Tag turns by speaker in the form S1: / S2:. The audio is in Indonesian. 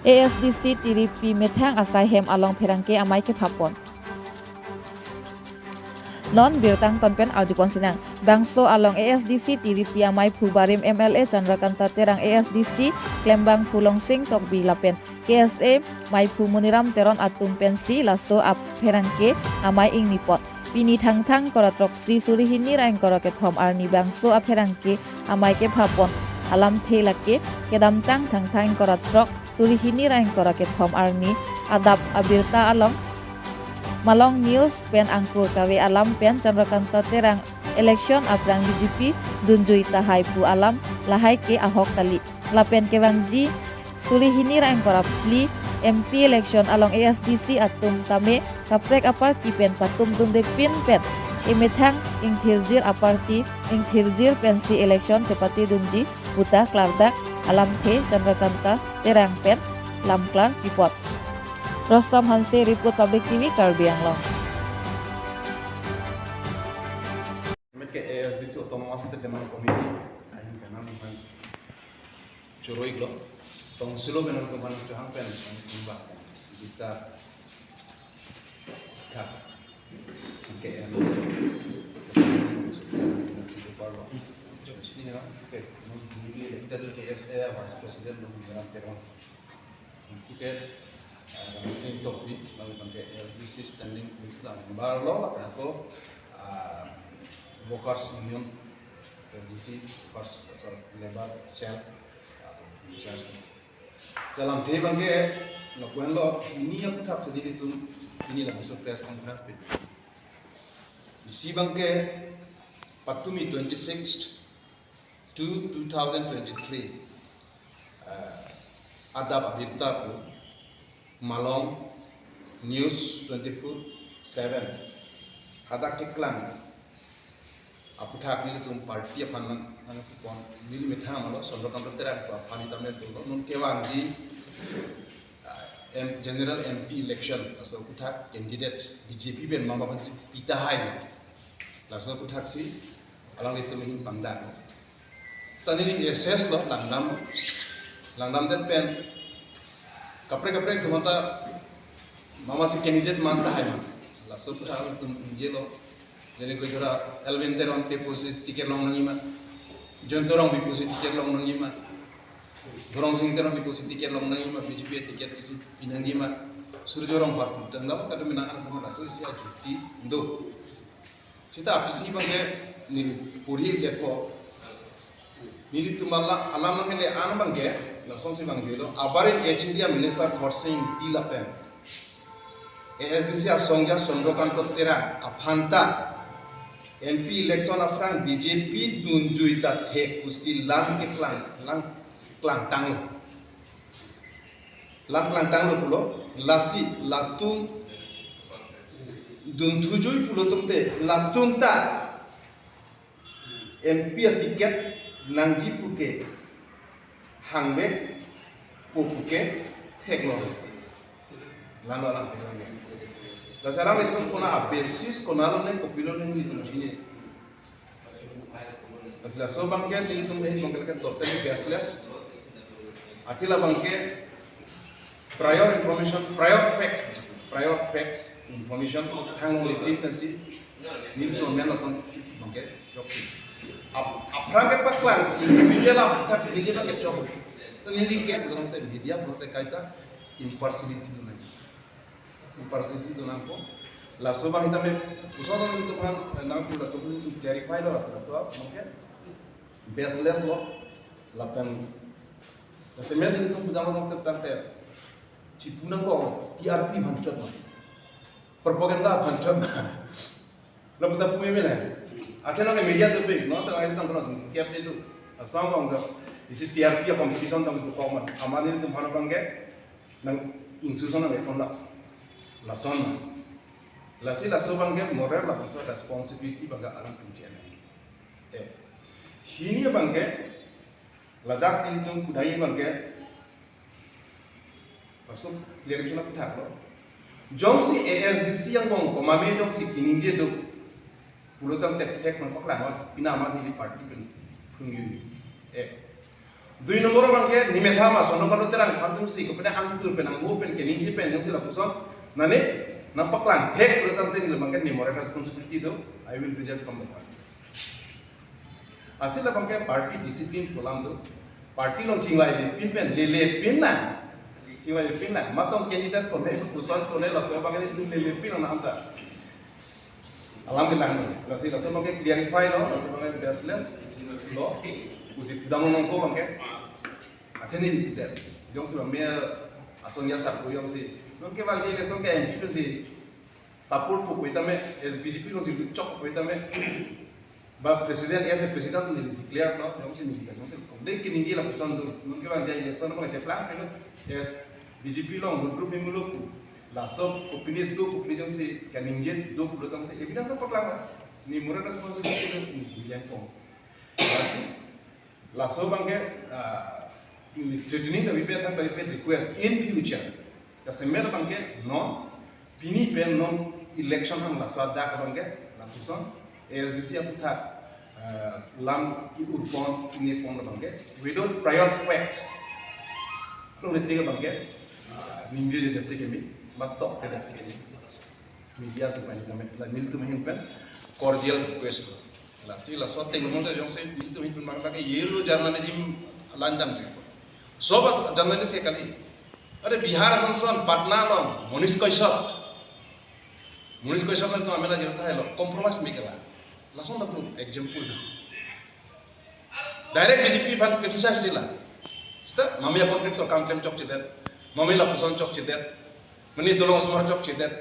S1: ASDC tiripi methang asai hem along pherangke amai ke phapon non birtang tonpen audipon sinang bangso along ASDC tiripi amai phubarim MLA Chandrakanta terang ASDC klembang pulong sing tok bilapen KSA mai phu muniram teron atum pensi laso ap pherangke amai ing nipot pini thang koratrok si surihini raing korake thom arni bangso ap pherangke amai ke phapon alam thelake kedam thang koratrok surihini raing korake thom arni adap abirta along Malong News pen angkur kawe alam pen Chandrakanta terang election aprang BJP dunjui tahai pu alam lahai ke ahok kali lapen ke bangji surihini raing korapli MP election along ASDC atum tame kaprek aparti pen patum dunde pin pen imethang ing thirjir aparti ing thirjir pensi election cepati dunji buta klarda alam the Chandrakanta terang pen lamklar report Rostam Hanse report Public TV Karbi Anglong
S2: के ASDC otonomous te teman komiti ayin tenan man choroi glo tong silo benar ko man johang pen timba kita ka ke ano parlo ini na ke ini kita tu KSA vice president lo dalam teron ke sing topi lalu pakai ASDC standing with la barlo ako Workers Union, SDC, first labor cell, Jalan day bangke, lakukan lo ini yang kita sedih itu ini lah besok press conference pin. Si bangke Patumi 26 to 2023 ada berita pun Malong News 24/7 ada keklan aputhak ni tum party apan nang kon mil mithang malo Chandrakanta terang ko apani tamne to non kewang ji general MP election aso aputhak candidate BJP ben mama ban si pita hai laso aputhak si alang itu min pangdan tani ni SS lo langdam den pen kapre tumata mama si candidate manta hai laso aputhak tum jelo jadi ko jora Elvin teron te posi tiket long nangima jon torong bi posi tiket long nangima dorong sing teron bi posi tiket long nangima BJP tiket posi pinangima surjorong par tanda ka do minang tama rasul si ajuti ndo sita apisi bange ni puri ke ko nili tumala alam ngele an bange la son si bange lo abare India minister khorsing tilapen ASDC asongja Chandrakanta terang aphanta MP election afrang BJP dunjuita thek kusi lang tang lo pulo lasi latung dun thujui pulo tumte latung ta MP tiket nangji puke hangbe puke thek lo lando lang la salam itu kona basis kona lo ne kopilo ne litum sini asla so bangke litum hin mangkel ka totally baseless atila bangke prior facts information thang le frequency litum men lason bangke joki apra ke paklan individual apta ke ke chok to nili ke bolonte media bolonte kaita impartiality do impartiality do nampo la soba hitame usado itu kan nampo la soba itu clarify lo la soba mungkin baseless lo lapan la semed itu sudah mau tentang cipunan ko TRP bhancot lo propaganda bhancot la puta pume mela akhirnya ke media tuh be no terang itu tentang kiap itu asam bang isi TRP competition tentang itu kau man amani itu bhana bangke nang institution na beton la son la si la so bangke moral la fasa responsibility bangga alam kunci hini bangke ladak ini tung kudai bangke masuk clear bisa nak lo jong si ASDC yang bang komame jong si kininje tu pulutan tek nampak lah pinama di parti pun 2 nomor bangke nimetha ma sono kanu terang pantum si ko pena antur penang ho pen ke ninji pen yang sila puson nane nampak lang thek urutan tin bangke ni moral responsibility do I will reject from the party atila bangke party discipline kolam do party long chingwai pin pen le pin na chingwai pin na matong candidate ko ne puson ko ne la so bangke tum le pin na anta alhamdulillah la si la so bangke clarify lo la so bangke baseless lo usi tudang nong ko bangke atene ni tidak yang sih bangke asong ya sap ko yang sih nong ke bangke le song ke MP to si support ko koita me SBJP no si chok koita me ba president ese president ni declare no yang sih ni yang sih ko le ke ni la puson do nong ke bangke election no ke plan ke es BJP lo grup ni muluk la so opinion tu opinion si kan ninjen do ko tang evident to paklang ni moral responsibility ni jian ko basi la so bangke threatening the VPN by request in future kasemel bangke non pini pen non election ham la so da bangke la puson ASDC aputha lam ki urpon ni pon bangke without prior facts no netiga bangke ninje jese ke mi matok pada sini media tu pani kami la mil tu mahin pen cordial request la si la so teng mo da jong se mil tu mahin pen mangla ke yelo journalism landam tu sobat journalist kali अरे बिहार संसद पटना लो मनीष कश्यप तो हमें जरूरत है लो कॉम्प्रोमाइज में केला लासन तो एग्जांपल डायरेक्ट बीजेपी फन क्रिटिसाइज दिला स्टा मामिया कॉन्ट्रैक्टर काम क्लेम चौक चिदेत मामिला फसन चौक चिदेत मनी दोलो समर चौक चिदेत